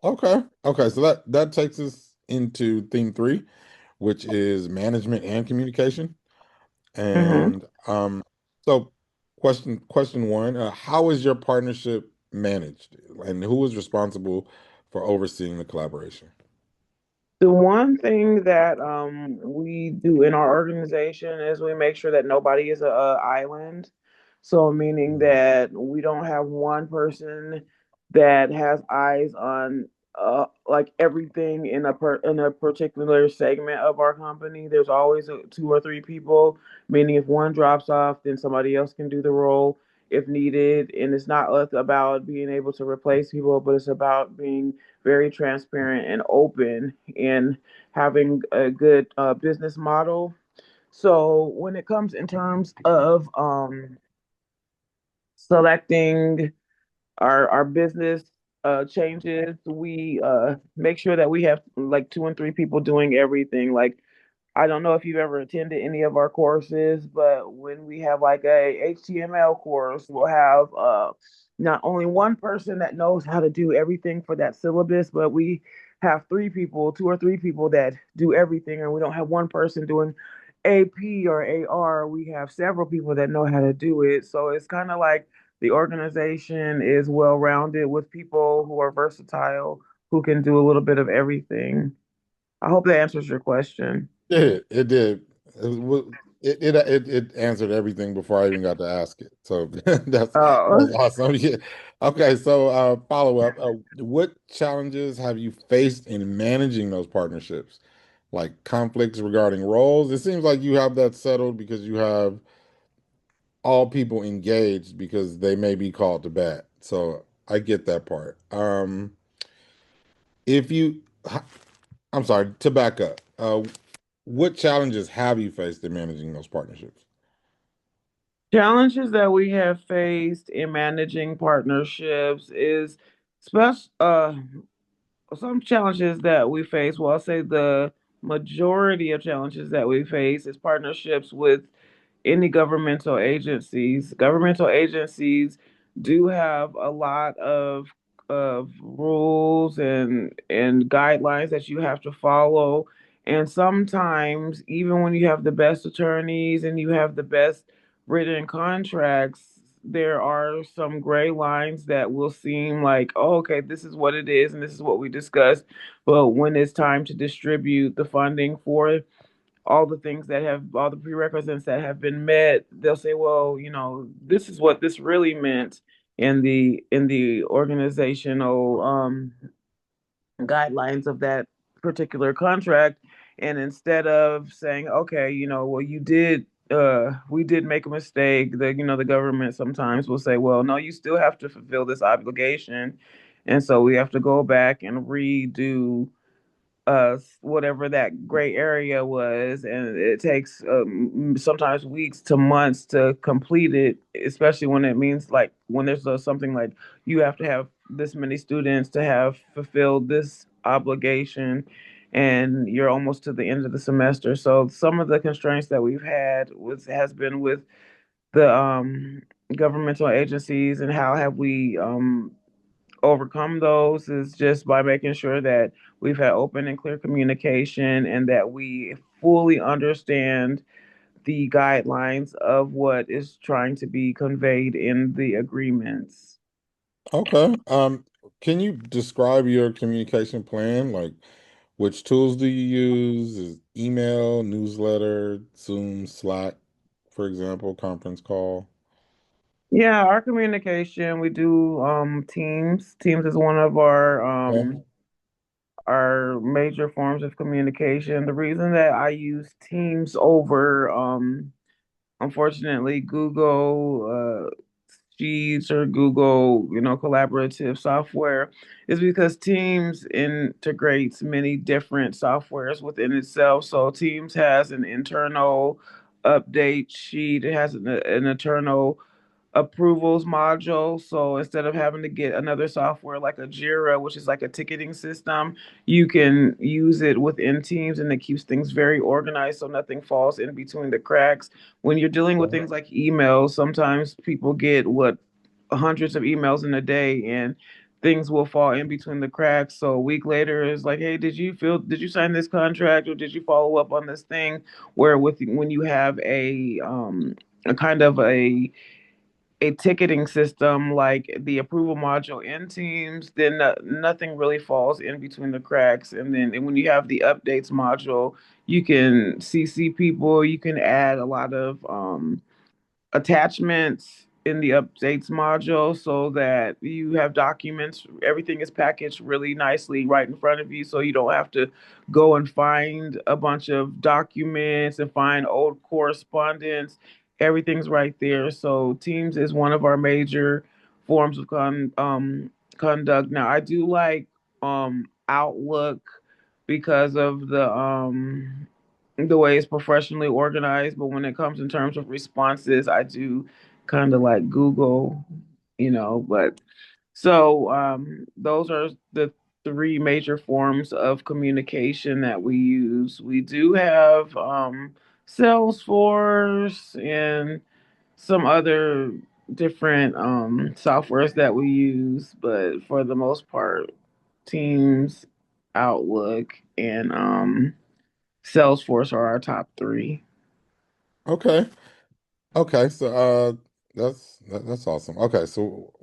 Okay. Okay. So that takes us into theme three, which is management and communication. Hmm. And so question one, how is your partnership managed, and who is responsible for overseeing the collaboration? The one thing that we do in our organization is we make sure that nobody is a island. So meaning Mhm. that we don't have one person that has eyes on like everything in in a particular segment of our company. There's always two or three people, meaning if one drops off, then somebody else can do the role if needed. And it's not about being able to replace people, but it's about being very transparent and open and having a good business model. So when it comes in terms of selecting our business changes, we make sure that we have like two and three people doing everything. Like I don't know if you've ever attended any of our courses, but when we have like a HTML course, we'll have not only one person that knows how to do everything for that syllabus, but we have three people, two or three people that do everything, and we don't have one person doing AP or AR. We have several people that know how to do it. So it's kind of like the organization is well rounded with people who are versatile, who can do a little bit of everything. I hope that answers your question. It did. It answered everything before I even got to ask it. So Oh, that's awesome. Yeah. Okay, so follow up. What challenges have you faced in managing those partnerships? Like conflicts regarding roles? It seems like you have that settled because you have all people engaged because they may be called to bat. So I get that part. If you, I'm sorry, to back up. What challenges have you faced in managing those partnerships? challenges that we have faced in managing partnerships is special. Some challenges that we face. Well, I'll say the majority of challenges that we face is partnerships with any governmental agencies. Governmental agencies do have a lot of rules and guidelines that you have to follow. And sometimes, even when you have the best attorneys and you have the best written contracts, there are some gray lines that will seem like, oh, okay, this is what it is, and this is what we discussed. But when it's time to distribute the funding for all the things that have all the prerequisites that have been met, they'll say, well, this is what this really meant in the organizational guidelines of that particular contract. And instead of saying, okay, well, you did we did make a mistake, the government sometimes will say, well, no, you still have to fulfill this obligation. And so we have to go back and redo whatever that gray area was, and it takes sometimes weeks to months to complete it, especially when it means like when there's something like you have to have this many students to have fulfilled this obligation, and you're almost to the end of the semester. So some of the constraints that we've had was has been with the governmental agencies, and how have we overcome those is just by making sure that we've had open and clear communication and that we fully understand the guidelines of what is trying to be conveyed in the agreements. Okay. Can you describe your communication plan? Like, which tools do you use? Is email, newsletter, Zoom, Slack, for example, conference call? Yeah, our communication, we do Teams. Teams is one of our major forms of communication. The reason that I use Teams over unfortunately, Google Sheets or Google, collaborative software is because Teams integrates many different softwares within itself. So Teams has an internal update sheet. It has an internal approvals module. So instead of having to get another software like a Jira, which is like a ticketing system, you can use it within Teams, and it keeps things very organized so nothing falls in between the cracks. When you're dealing with things like emails, sometimes people get what hundreds of emails in a day, and things will fall in between the cracks. So a week later, it's like, hey, did you sign this contract or did you follow up on this thing? Where with when you have a kind of a ticketing system like the approval module in Teams, then nothing really falls in between the cracks. And when you have the updates module, you can CC people, you can add a lot of attachments in the updates module so that you have documents. Everything is packaged really nicely right in front of you, so you don't have to go and find a bunch of documents and find old correspondence. Everything's right there. So Teams is one of our major forms of conduct. Now, I do like Outlook because of the way it's professionally organized, but when it comes in terms of responses, I do kind of like Google, but so those are the three major forms of communication that we use. We do have Salesforce and some other different softwares that we use, but for the most part, Teams, Outlook, and Salesforce are our top three. Okay. Okay. So that's awesome. Okay. So